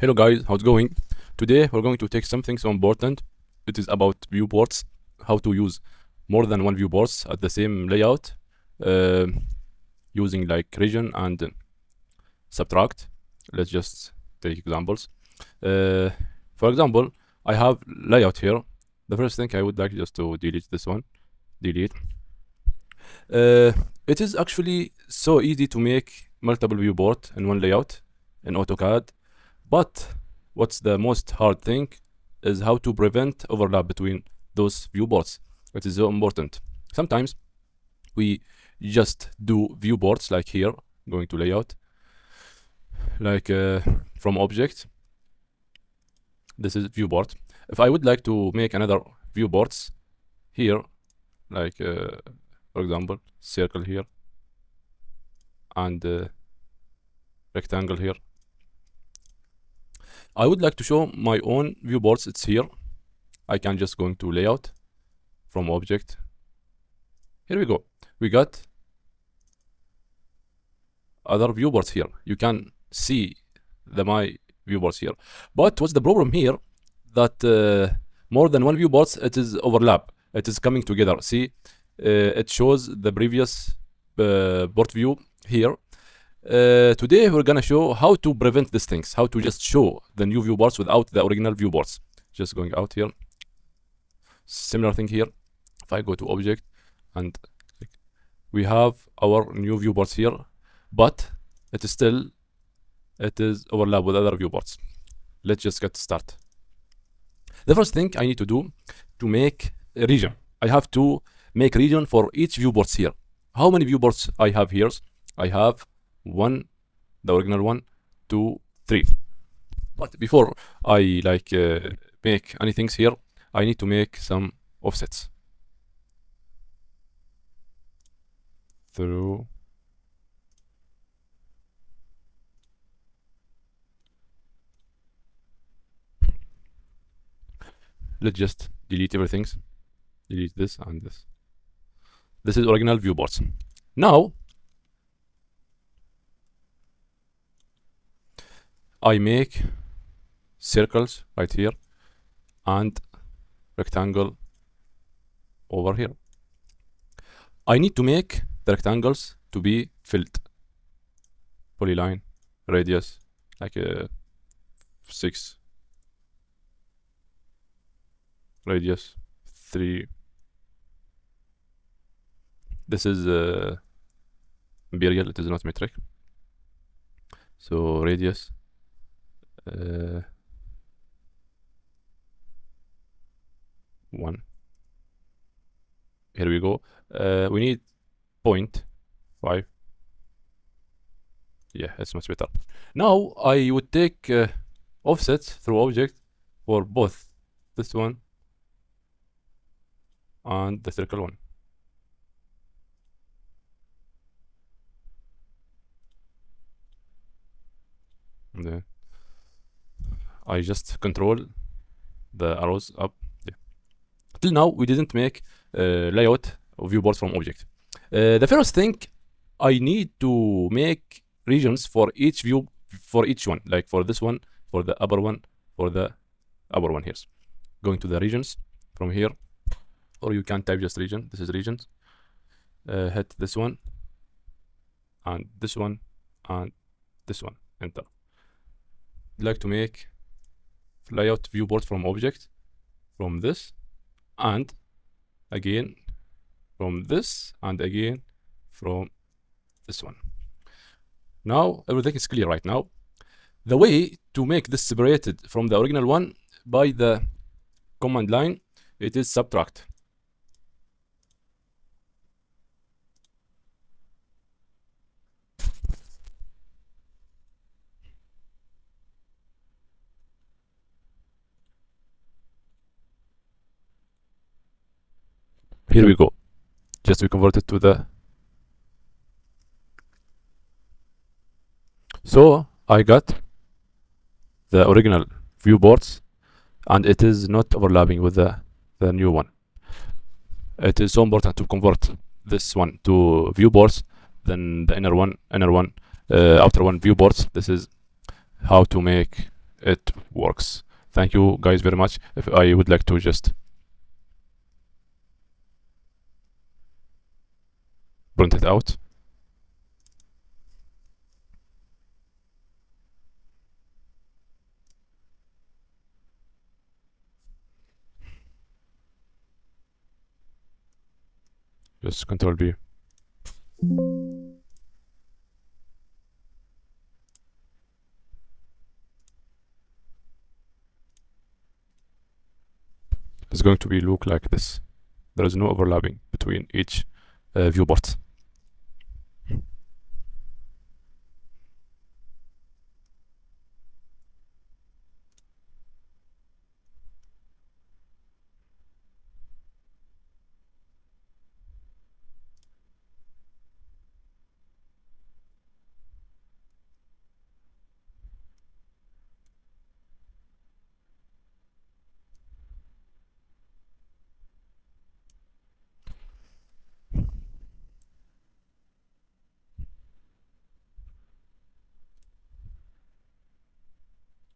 Hello guys, how's it going? Today we're going to take something so important. It is about viewports, how to use more than one viewports at the same layout, uh, using like region and subtract. Let's just take examples. Uh, for example, I have layout here. The first thing I would like just to delete this one. Delete. Uh, it is actually so easy to make multiple viewport in one layout in AutoCAD. But what's the most hard thing is how to prevent overlap between those viewports. It is so important. Sometimes we just do viewports like here, going to layout, like from object. This is viewport. If I would like to make another viewports here, like for example, circle here and rectangle here. I would like to show my own viewports. It's here. I can just go into layout from object. Here we go. We got other viewports here. You can see my viewports here. But what's the problem here? That more than one viewports, it is overlap. It is coming together. See, it shows the previous port view here. Today we're gonna show how to prevent these things, how to just show the new viewports without the original viewports. Just going out here. Similar thing here. If I go to object and we have our new viewports here, but it is overlap with other viewports. Let's just get started. The first thing I need to do to make a region, I have to make region for each viewports here. How many viewports I have here? I have one, the original one, 2, 3. But before I make anything here, I need to make some offsets through let's just delete everything. Delete this and this. This is original viewports. Now I make circles right here and rectangle over here. I need to make the rectangles to be filled. Polyline, radius, like 6, radius 3. This is imperial, it is not metric. So radius 1. Here we go. We need 0.5. Yeah, it's much better. Now I would take offsets through object for both this one and the circle one. And then I just control the arrows up. Yeah. Till now we didn't make layout of viewports from object. The first thing, I need to make regions for each view, for each one, like for this one, for the upper one, for the upper one here. Going to the regions from here, or you can type just region. This is regions. Hit this one and this one and this one. Enter. I'd like to make layout viewport from object, from this, and again from this, and again from this one. Now everything is clear right now. The way to make this separated from the original one by the command line, it is subtract. Here we go. Just we convert it to the. So I got the original viewports and it is not overlapping with the new one. It is so important to convert this one to viewports, then the outer one viewports. This is how to make it works. Thank you guys very much. If I would like to just print it out. Just Control B. It's going to be look like this. There is no overlapping between each viewport.